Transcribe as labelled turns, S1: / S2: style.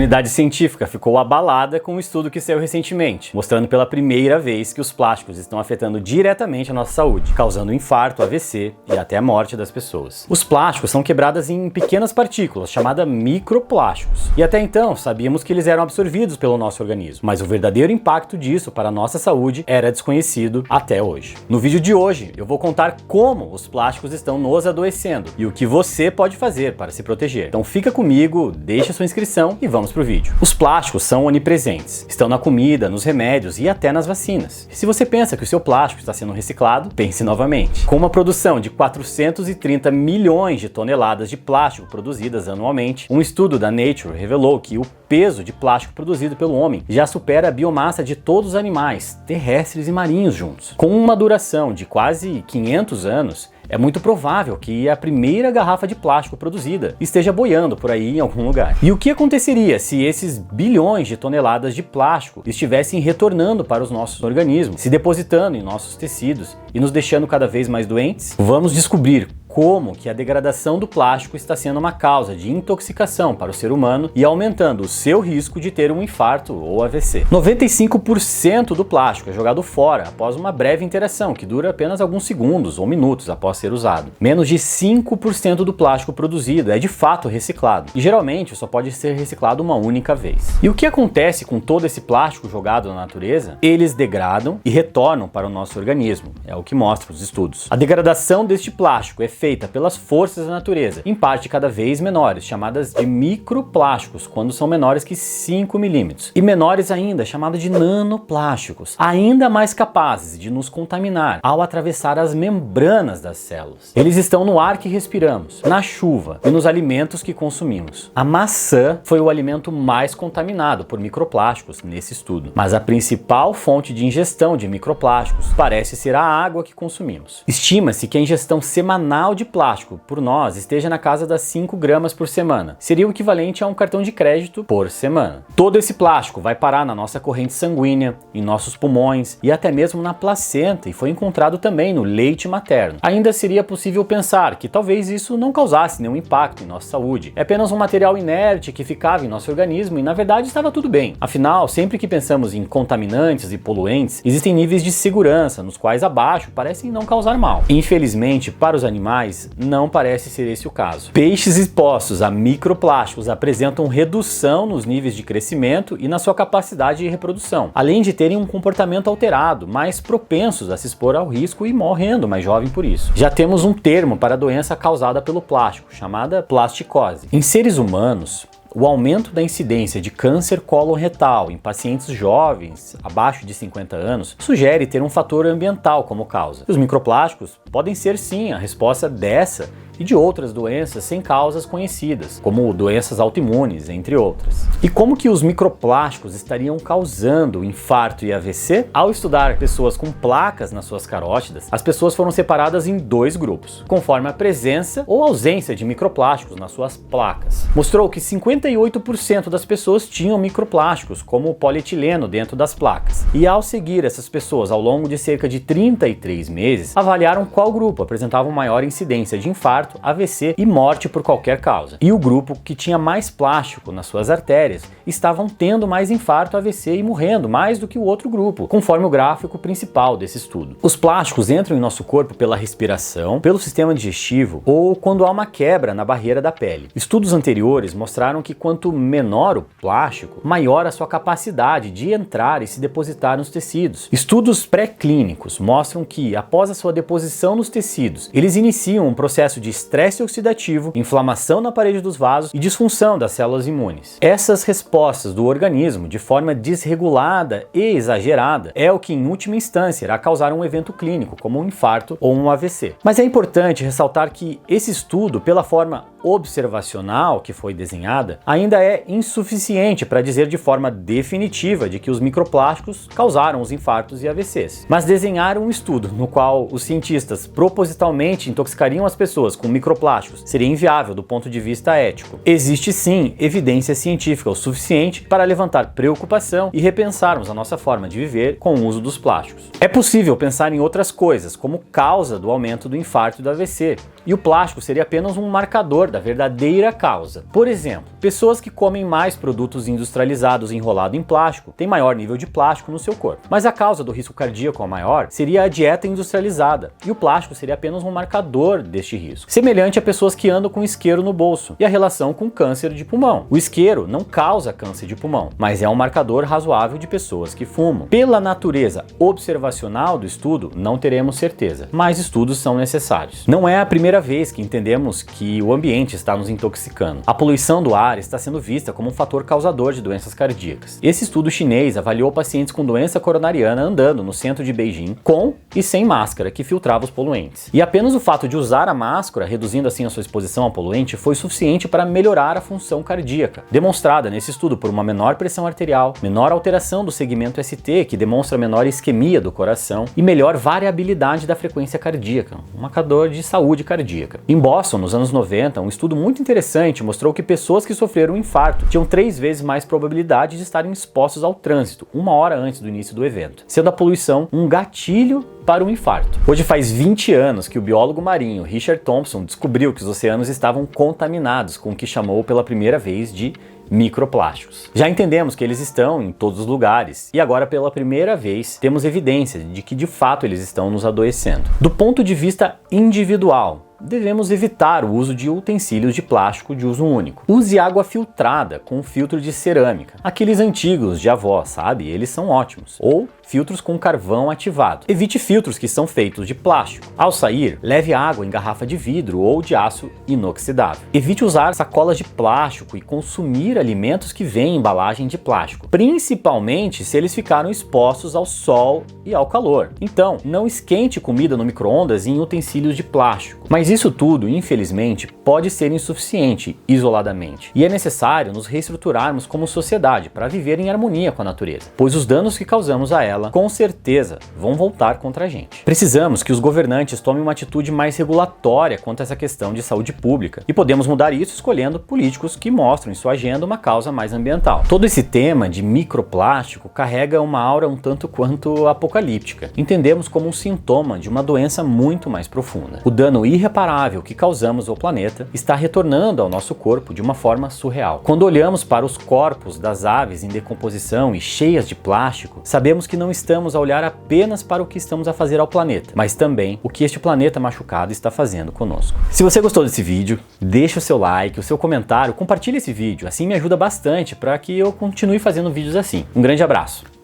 S1: comunidade científica ficou abalada com um estudo que saiu recentemente, mostrando pela primeira vez que os plásticos estão afetando diretamente a nossa saúde, causando infarto, AVC e até a morte das pessoas. Os plásticos são quebrados em pequenas partículas, chamadas microplásticos. E até então, sabíamos que eles eram absorvidos pelo nosso organismo, mas o verdadeiro impacto disso para a nossa saúde era desconhecido até hoje. No vídeo de hoje, eu vou contar como os plásticos estão nos adoecendo e o que você pode fazer para se proteger. Então fica comigo, deixa sua inscrição e vamos pro vídeo. Os plásticos são onipresentes, estão na comida, nos remédios e até nas vacinas. E se você pensa que o seu plástico está sendo reciclado, pense novamente. Com uma produção de 430 milhões de toneladas de plástico produzidas anualmente, um estudo da Nature revelou que o peso de plástico produzido pelo homem já supera a biomassa de todos os animais, terrestres e marinhos juntos. Com uma duração de quase 500 anos, é muito provável que a primeira garrafa de plástico produzida esteja boiando por aí em algum lugar. E o que aconteceria se esses bilhões de toneladas de plástico estivessem retornando para os nossos organismos, se depositando em nossos tecidos e nos deixando cada vez mais doentes? Vamos descobrir como que a degradação do plástico está sendo uma causa de intoxicação para o ser humano e aumentando o seu risco de ter um infarto ou AVC. 95% do plástico é jogado fora após uma breve interação que dura apenas alguns segundos ou minutos após ser usado. Menos de 5% do plástico produzido é de fato reciclado e geralmente só pode ser reciclado uma única vez. E o que acontece com todo esse plástico jogado na natureza? Eles degradam e retornam para o nosso organismo, é o que mostram os estudos. A degradação deste plástico é feita pelas forças da natureza, em parte cada vez menores, chamadas de microplásticos, quando são menores que 5 milímetros, e menores ainda, chamados de nanoplásticos, ainda mais capazes de nos contaminar ao atravessar as membranas das células. Eles estão no ar que respiramos, na chuva e nos alimentos que consumimos. A maçã foi o alimento mais contaminado por microplásticos nesse estudo, mas a principal fonte de ingestão de microplásticos parece ser a água que consumimos. Estima-se que a ingestão semanal de plástico por nós esteja na casa das 5 gramas por semana. Seria o equivalente a um cartão de crédito por semana. Todo esse plástico vai parar na nossa corrente sanguínea, em nossos pulmões e até mesmo na placenta, e foi encontrado também no leite materno. Ainda seria possível pensar que talvez isso não causasse nenhum impacto em nossa saúde. É apenas um material inerte que ficava em nosso organismo e na verdade estava tudo bem. Afinal, sempre que pensamos em contaminantes e poluentes, existem níveis de segurança nos quais abaixo parecem não causar mal. Infelizmente, para os animais, não parece ser esse o caso. Peixes expostos a microplásticos apresentam redução nos níveis de crescimento e na sua capacidade de reprodução, além de terem um comportamento alterado, mais propensos a se expor ao risco e morrendo mais jovem por isso. Já temos um termo para a doença causada pelo plástico, chamada plasticose. Em seres humanos, o aumento da incidência de câncer coloretal em pacientes jovens, abaixo de 50 anos, sugere ter um fator ambiental como causa. Os microplásticos podem ser sim a resposta dessa e de outras doenças sem causas conhecidas, como doenças autoimunes, entre outras. E como que os microplásticos estariam causando infarto e AVC? Ao estudar pessoas com placas nas suas carótidas, as pessoas foram separadas em 2 grupos, conforme a presença ou ausência de microplásticos nas suas placas. Mostrou que 58% das pessoas tinham microplásticos, como o polietileno, dentro das placas. E ao seguir essas pessoas ao longo de cerca de 33 meses, avaliaram qual grupo apresentava maior incidência de infarto, AVC e morte por qualquer causa. E o grupo que tinha mais plástico nas suas artérias estavam tendo mais infarto, AVC e morrendo mais do que o outro grupo, conforme o gráfico principal desse estudo. Os plásticos entram em nosso corpo pela respiração, pelo sistema digestivo ou quando há uma quebra na barreira da pele. Estudos anteriores mostraram que quanto menor o plástico, maior a sua capacidade de entrar e se depositar nos tecidos. Estudos pré-clínicos mostram que, após a sua deposição nos tecidos, eles iniciam um processo de estresse oxidativo, inflamação na parede dos vasos e disfunção das células imunes. Essas respostas do organismo, de forma desregulada e exagerada, é o que em última instância irá causar um evento clínico, como um infarto ou um AVC. Mas é importante ressaltar que esse estudo, pela forma observacional que foi desenhada, ainda é insuficiente para dizer de forma definitiva de que os microplásticos causaram os infartos e AVCs. Mas desenhar um estudo no qual os cientistas propositalmente intoxicariam as pessoas com microplásticos seria inviável do ponto de vista ético. Existe sim evidência científica o suficiente para levantar preocupação e repensarmos a nossa forma de viver com o uso dos plásticos. É possível pensar em outras coisas como causa do aumento do infarto e do AVC, e o plástico seria apenas um marcador da verdadeira causa. Por exemplo, pessoas que comem mais produtos industrializados enrolados em plástico têm maior nível de plástico no seu corpo. Mas a causa do risco cardíaco maior seria a dieta industrializada, e o plástico seria apenas um marcador deste risco. Semelhante a pessoas que andam com isqueiro no bolso, e a relação com câncer de pulmão. O isqueiro não causa câncer de pulmão, mas é um marcador razoável de pessoas que fumam. Pela natureza observacional do estudo, não teremos certeza, mas estudos são necessários. Não é a primeira vez que entendemos que o ambiente está nos intoxicando. A poluição do ar está sendo vista como um fator causador de doenças cardíacas. Esse estudo chinês avaliou pacientes com doença coronariana andando no centro de Beijing com e sem máscara, que filtrava os poluentes. E apenas o fato de usar a máscara, reduzindo assim a sua exposição ao poluente, foi suficiente para melhorar a função cardíaca, demonstrada nesse estudo por uma menor pressão arterial, menor alteração do segmento ST, que demonstra menor isquemia do coração, e melhor variabilidade da frequência cardíaca, um marcador de saúde cardíaca. Em Boston, nos anos 90, um estudo muito interessante mostrou que pessoas que sofreram um infarto tinham 3 vezes mais probabilidade de estarem expostos ao trânsito, 1 hora antes do início do evento, sendo a poluição um gatilho para um infarto. Hoje faz 20 anos que o biólogo marinho Richard Thompson descobriu que os oceanos estavam contaminados com o que chamou pela primeira vez de microplásticos. Já entendemos que eles estão em todos os lugares e agora pela primeira vez temos evidência de que de fato eles estão nos adoecendo. Do ponto de vista individual, devemos evitar o uso de utensílios de plástico de uso único. Use água filtrada com filtro de cerâmica. Aqueles antigos de avó, sabe? Eles são ótimos. Ou filtros com carvão ativado. Evite filtros que são feitos de plástico. Ao sair, leve água em garrafa de vidro ou de aço inoxidável. Evite usar sacolas de plástico e consumir alimentos que vêm em embalagem de plástico, principalmente se eles ficaram expostos ao sol e ao calor. Então, não esquente comida no micro-ondas em utensílios de plástico. Mas isso tudo, infelizmente, pode ser insuficiente isoladamente. E é necessário nos reestruturarmos como sociedade para viver em harmonia com a natureza, pois os danos que causamos a ela, com certeza, vão voltar contra a gente. Precisamos que os governantes tomem uma atitude mais regulatória quanto a essa questão de saúde pública, e podemos mudar isso escolhendo políticos que mostram em sua agenda uma causa mais ambiental. Todo esse tema de microplástico carrega uma aura um tanto quanto apocalíptica. Entendemos como um sintoma de uma doença muito mais profunda. O dano irreparável que causamos ao planeta está retornando ao nosso corpo de uma forma surreal. Quando olhamos para os corpos das aves em decomposição e cheias de plástico, sabemos que não estamos a olhar apenas para o que estamos a fazer ao planeta, mas também o que este planeta machucado está fazendo conosco. Se você gostou desse vídeo, deixa o seu like, o seu comentário, compartilhe esse vídeo, assim me ajuda bastante para que eu continue fazendo vídeos assim. Um grande abraço!